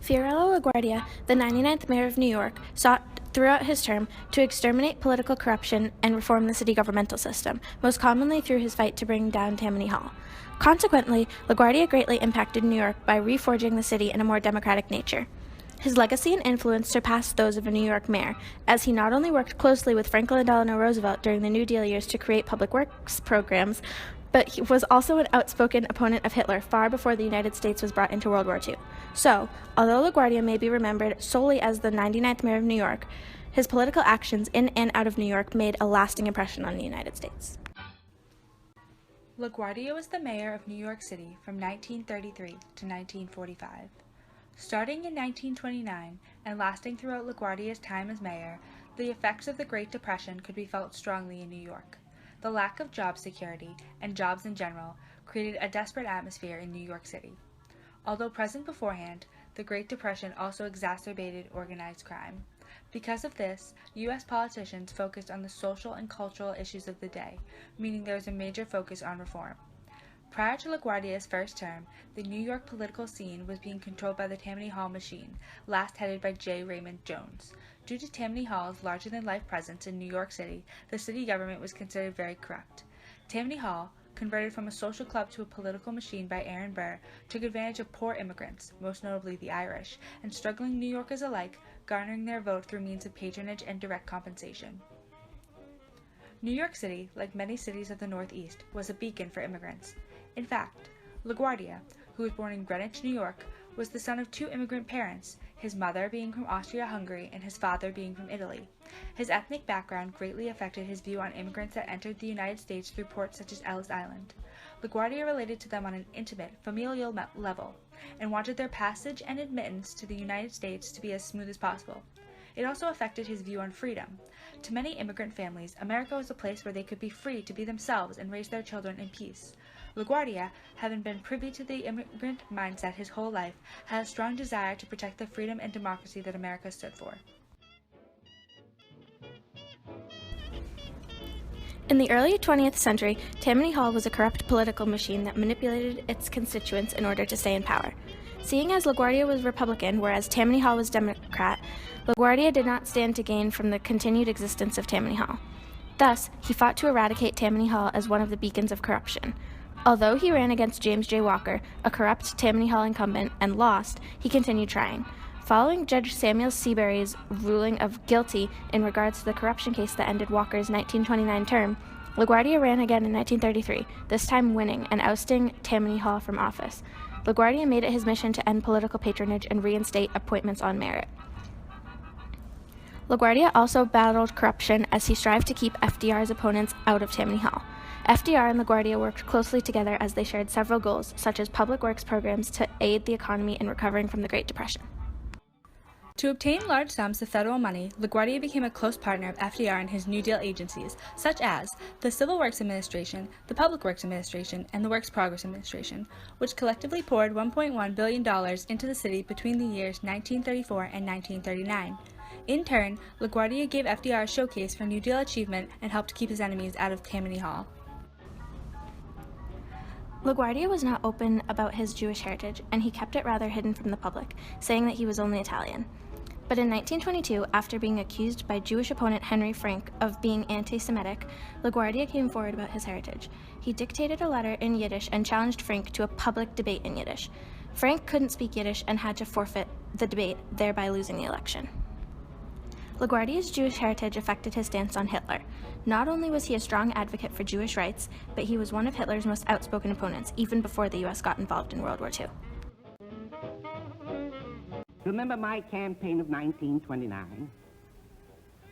Fiorello LaGuardia, the 99th mayor of New York, sought throughout his term to exterminate political corruption and reform the city governmental system, most commonly through his fight to bring down Tammany Hall. Consequently, LaGuardia greatly impacted New York by reforging the city in a more democratic nature. His legacy and influence surpassed those of a New York mayor, as he not only worked closely with Franklin Delano Roosevelt during the New Deal years to create public works programs, but he was also an outspoken opponent of Hitler far before the United States was brought into World War II. So, although LaGuardia may be remembered solely as the 99th mayor of New York, his political actions in and out of New York made a lasting impression on the United States. LaGuardia was the mayor of New York City from 1933 to 1945. Starting in 1929 and lasting throughout LaGuardia's time as mayor, the effects of the Great Depression could be felt strongly in New York. The lack of job security, and jobs in general, created a desperate atmosphere in New York City. Although present beforehand, the Great Depression also exacerbated organized crime. Because of this, U.S. politicians focused on the social and cultural issues of the day, meaning there was a major focus on reform. Prior to LaGuardia's first term, the New York political scene was being controlled by the Tammany Hall machine, last headed by J. Raymond Jones. Due to Tammany Hall's larger-than-life presence in New York City, the city government was considered very corrupt. Tammany Hall, converted from a social club to a political machine by Aaron Burr, took advantage of poor immigrants, most notably the Irish, and struggling New Yorkers alike, garnering their vote through means of patronage and direct compensation. New York City, like many cities of the Northeast, was a beacon for immigrants. In fact, LaGuardia, who was born in Greenwich, New York, was the son of two immigrant parents, his mother being from Austria-Hungary and his father being from Italy. His ethnic background greatly affected his view on immigrants that entered the United States through ports such as Ellis Island. LaGuardia related to them on an intimate, familial level, and wanted their passage and admittance to the United States to be as smooth as possible. It also affected his view on freedom. To many immigrant families, America was a place where they could be free to be themselves and raise their children in peace. LaGuardia, having been privy to the immigrant mindset his whole life, had a strong desire to protect the freedom and democracy that America stood for. In the early 20th century, Tammany Hall was a corrupt political machine that manipulated its constituents in order to stay in power. Seeing as LaGuardia was Republican, whereas Tammany Hall was Democrat, LaGuardia did not stand to gain from the continued existence of Tammany Hall. Thus, he fought to eradicate Tammany Hall as one of the beacons of corruption. Although he ran against James J. Walker, a corrupt Tammany Hall incumbent, and lost, he continued trying. Following Judge Samuel Seabury's ruling of guilty in regards to the corruption case that ended Walker's 1929 term, LaGuardia ran again in 1933, this time winning and ousting Tammany Hall from office. LaGuardia made it his mission to end political patronage and reinstate appointments on merit. LaGuardia also battled corruption as he strived to keep FDR's opponents out of Tammany Hall. FDR and LaGuardia worked closely together as they shared several goals, such as public works programs to aid the economy in recovering from the Great Depression. To obtain large sums of federal money, LaGuardia became a close partner of FDR and his New Deal agencies, such as the Civil Works Administration, the Public Works Administration, and the Works Progress Administration, which collectively poured $1.1 billion into the city between the years 1934 and 1939. In turn, LaGuardia gave FDR a showcase for New Deal achievement and helped keep his enemies out of Tammany Hall. LaGuardia was not open about his Jewish heritage, and he kept it rather hidden from the public, saying that he was only Italian. But in 1922, after being accused by Jewish opponent Henry Frank of being anti-Semitic, LaGuardia came forward about his heritage. He dictated a letter in Yiddish and challenged Frank to a public debate in Yiddish. Frank couldn't speak Yiddish and had to forfeit the debate, thereby losing the election. LaGuardia's Jewish heritage affected his stance on Hitler. Not only was he a strong advocate for Jewish rights, but he was one of Hitler's most outspoken opponents, even before the U.S. got involved in World War II. Remember my campaign of 1929,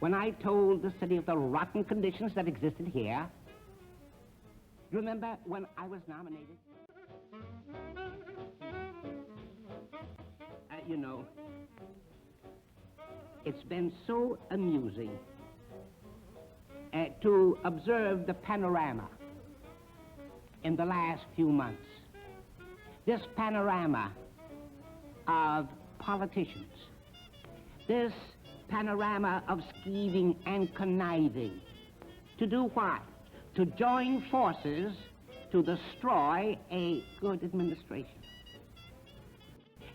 when I told the city of the rotten conditions that existed here? Remember when I was nominated? You know, it's been so amusing to observe the panorama in the last few months. This panorama of politicians, this panorama of scheming and conniving. To do what? to join forces to destroy a good administration.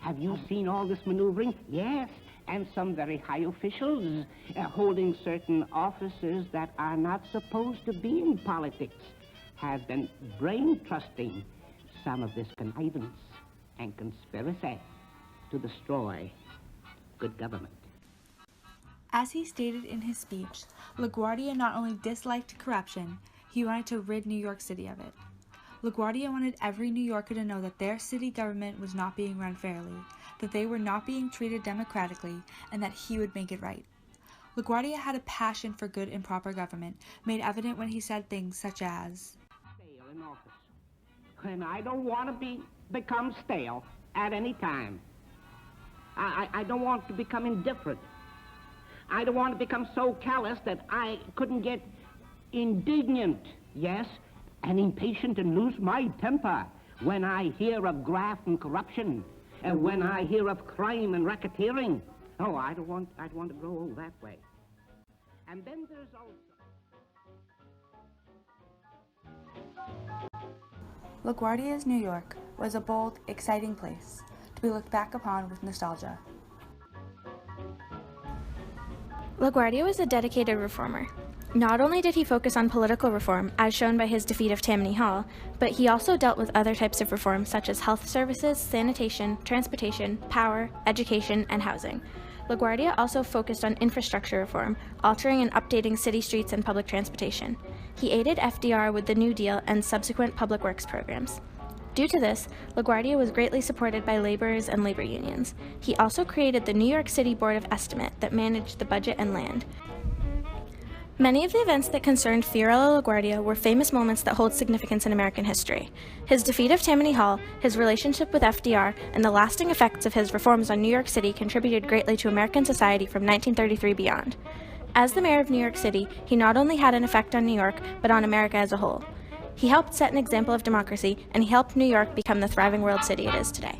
Have you seen all this maneuvering? Yes, and some very high officials holding certain offices that are not supposed to be in politics have been brain trusting some of this connivance and conspiracy to destroy good government. As he stated in his speech, LaGuardia not only disliked corruption, he wanted to rid New York City of it. LaGuardia wanted every New Yorker to know that their city government was not being run fairly, that they were not being treated democratically, and that he would make it right. LaGuardia had a passion for good and proper government, made evident when he said things such as, "Stale in office, and I don't want to become stale at any time. I don't want to become indifferent. I don't want to become so callous that I couldn't get indignant, yes, and impatient and lose my temper when I hear of graft and corruption, and when I hear of crime and racketeering. Oh, I'd want to grow old that way." And then there's also... LaGuardia's New York was a bold, exciting place to be looked back upon with nostalgia. LaGuardia was a dedicated reformer. Not only did he focus on political reform, as shown by his defeat of Tammany Hall, but he also dealt with other types of reform such as health services, sanitation, transportation, power, education, and housing. LaGuardia also focused on infrastructure reform, altering and updating city streets and public transportation. He aided FDR with the New Deal and subsequent public works programs. Due to this, LaGuardia was greatly supported by laborers and labor unions. He also created the New York City Board of Estimate that managed the budget and land. Many of the events that concerned Fiorello LaGuardia were famous moments that hold significance in American history. His defeat of Tammany Hall, his relationship with FDR, and the lasting effects of his reforms on New York City contributed greatly to American society from 1933 beyond. As the mayor of New York City, he not only had an effect on New York, but on America as a whole. He helped set an example of democracy, and he helped New York become the thriving world city it is today.